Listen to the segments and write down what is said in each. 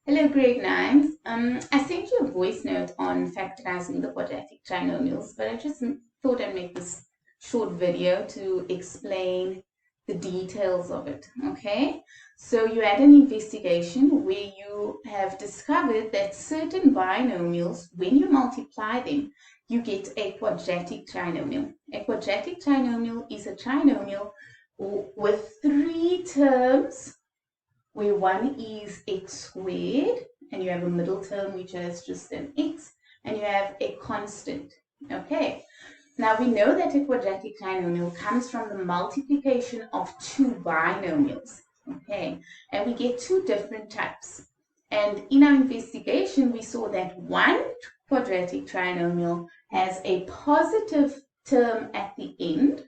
Hello, grade 9s. I sent you a voice note on factorizing the quadratic trinomials, but I just thought I'd make this short video to explain the details of it, okay? So you had an investigation where you have discovered that certain binomials, when you multiply them, you get a quadratic trinomial. A quadratic trinomial is a trinomial with three terms where one is x squared, and you have a middle term which has just an x, and you have a constant. Okay, now we know that a quadratic trinomial comes from the multiplication of two binomials. Okay, and we get two different types. And in our investigation, we saw that one quadratic trinomial has a positive term at the end,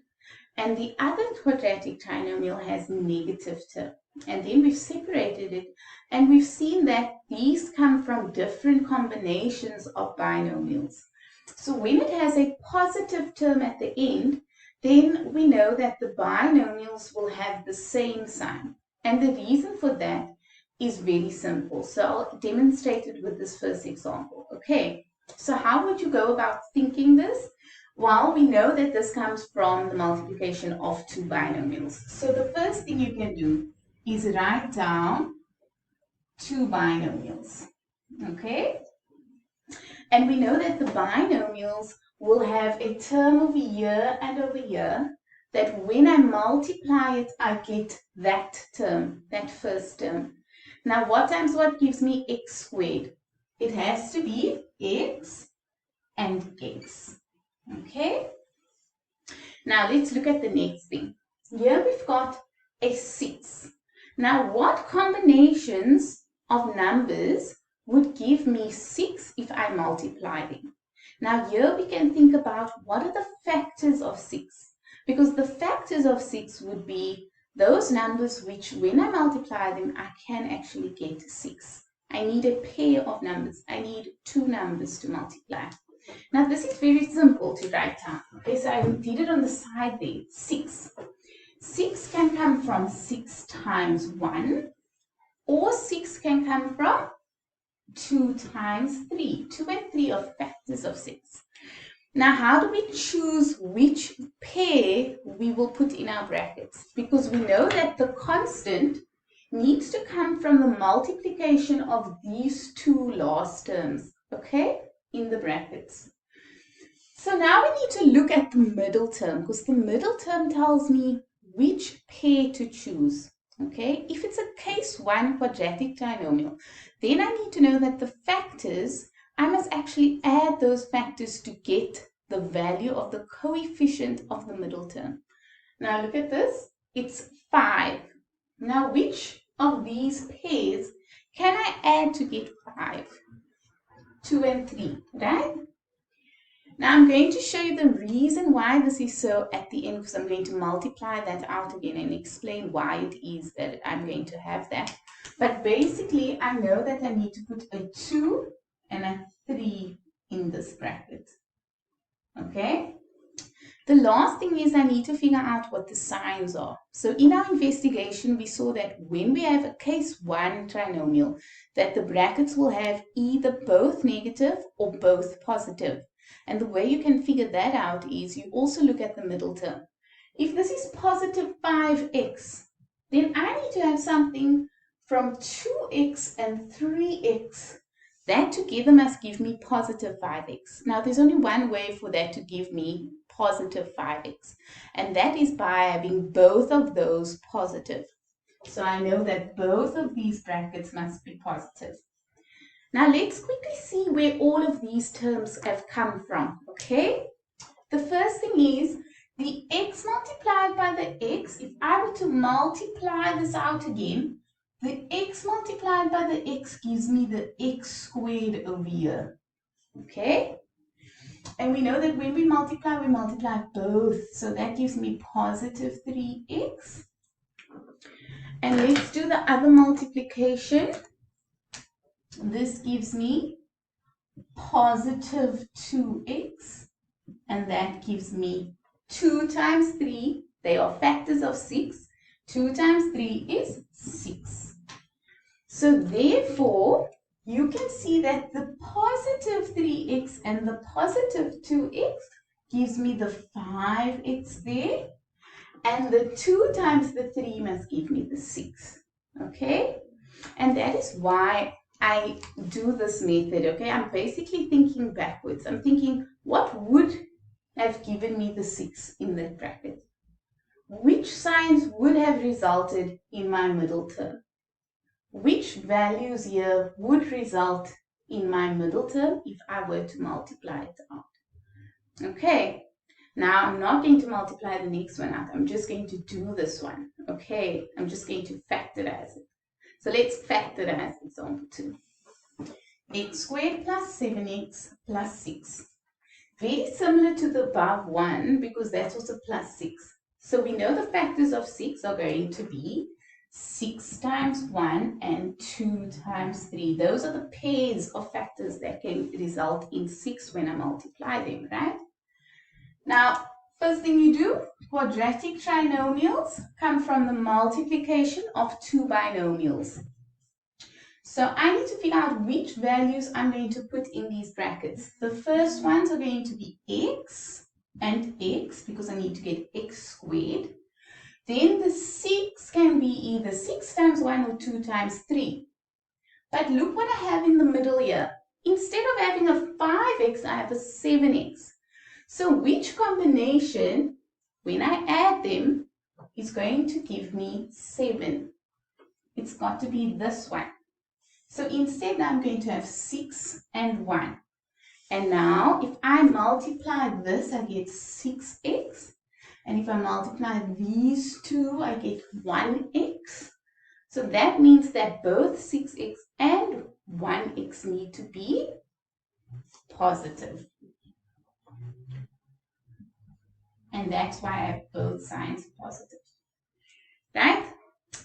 and the other quadratic trinomial has negative term. And then we've separated it, and we've seen that these come from different combinations of binomials. So when it has a positive term at the end, then we know that the binomials will have the same sign. And the reason for that is very simple. So I'll demonstrate it with this first example. Okay, so how would you go about thinking this? Well, we know that this comes from the multiplication of two binomials. So the first thing you can do is write down two binomials, okay? And we know that the binomials will have a term over here and over here, that when I multiply it, I get that term, that first term. Now, what times what gives me x squared? It has to be x and x, okay? Now, let's look at the next thing. Here we've got a 6. Now, what combinations of numbers would give me 6 if I multiply them? Now, here we can think about what are the factors of 6, because the factors of 6 would be those numbers which, when I multiply them, I can actually get 6. I need a pair of numbers. I need two numbers to multiply. Now, this is very simple to write down. Okay, so I did it on the side there, 6. 6 can come from 6 times 1, or 6 can come from 2 times 3. 2 and 3 are factors of 6. Now, how do we choose which pair we will put in our brackets? Because we know that the constant needs to come from the multiplication of these two last terms, okay, in the brackets. So now we need to look at the middle term, because the middle term tells me which pair to choose. Okay, if it's a case 1 quadratic trinomial, then I need to know that the factors, I must actually add those factors to get the value of the coefficient of the middle term. Now look at this, it's 5. Now which of these pairs can I add to get 5? 2 and 3, right? Now I'm going to show you the reason why this is so at the end, because I'm going to multiply that out again and explain why it is that I'm going to have that. But basically, I know that I need to put a 2 and a 3 in this bracket. Okay? The last thing is I need to figure out what the signs are. So in our investigation, we saw that when we have a case 1 trinomial, that the brackets will have either both negative or both positive. And the way you can figure that out is you also look at the middle term. If this is positive 5x, then I need to have something from 2x and 3x. That together must give me positive 5x. Now, there's only one way for that to give me positive 5x, and that is by having both of those positive. So I know that both of these brackets must be positive. Now let's quickly see where all of these terms have come from, okay? The first thing is the x multiplied by the x. If I were to multiply this out again, the x multiplied by the x gives me the x squared over here, okay? And we know that when we multiply both. So that gives me positive 3x. And let's do the other multiplication. This gives me positive 2x, and that gives me 2 times 3. They are factors of 6. 2 times 3 is 6. So therefore, you can see that the positive 3x and the positive 2x gives me the 5x there. And the 2 times the 3 must give me the 6. Okay? And that is why I do this method. Okay? I'm basically thinking backwards. I'm thinking, what would have given me the 6 in that bracket? Which signs would have resulted in my middle term? Which values here would result in my middle term if I were to multiply it out? Okay, now I'm not going to multiply the next one out. I'm just going to do this one. Okay, I'm just going to factorize it. So let's factorize example 2. X squared plus 7x plus 6. Very similar to the above one because that's also plus 6. So we know the factors of 6 are going to be 6 times 1 and 2 times 3. Those are the pairs of factors that can result in 6 when I multiply them, right? Now, first thing you do, quadratic trinomials come from the multiplication of two binomials. So I need to figure out which values I'm going to put in these brackets. The first ones are going to be x and x because I need to get x squared. Then the 6 can be either 6 times 1 or 2 times 3. But look what I have in the middle here. Instead of having a 5x, I have a 7x. So which combination, when I add them, is going to give me 7? It's got to be this one. So instead, I'm going to have 6 and 1. And now, if I multiply this, I get 6x. And if I multiply these two, I get 1x. So that means that both 6x and 1x need to be positive. And that's why I have both signs positive. Right?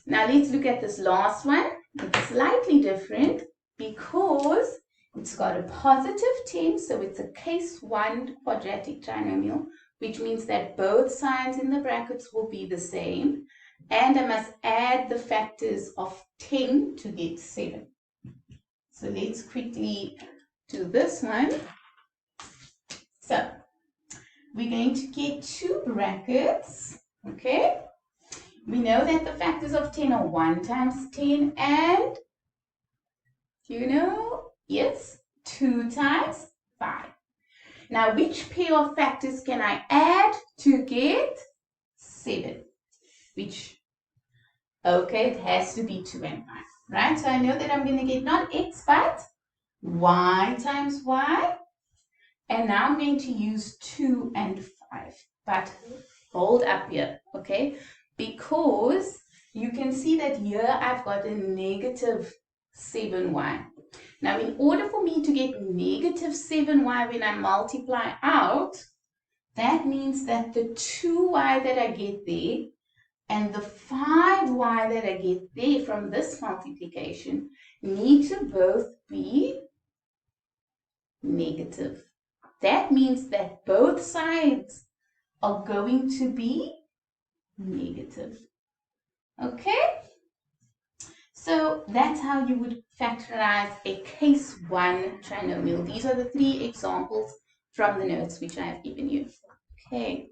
Now let's look at this last one. It's slightly different because it's got a positive 10, so it's a case 1 quadratic trinomial, which means that both signs in the brackets will be the same. And I must add the factors of 10 to get 7. So let's quickly do this one. So we're going to get two brackets, okay? We know that the factors of 10 are 1 times 10 and, yes, 2 times 5. Now, which pair of factors can I add to get 7? Okay, it has to be 2 and 5, right? So I know that I'm going to get not x, but y times y. And now I'm going to use 2 and 5. But hold up here, okay? Because you can see that here I've got a negative 7y. Now, in order for me to get negative 7y when I multiply out, that means that the 2y that I get there and the 5y that I get there from this multiplication need to both be negative. That means that both sides are going to be negative. Okay? So that's how you would factorize a case 1 trinomial. These are the 3 examples from the notes which I have given you. Okay.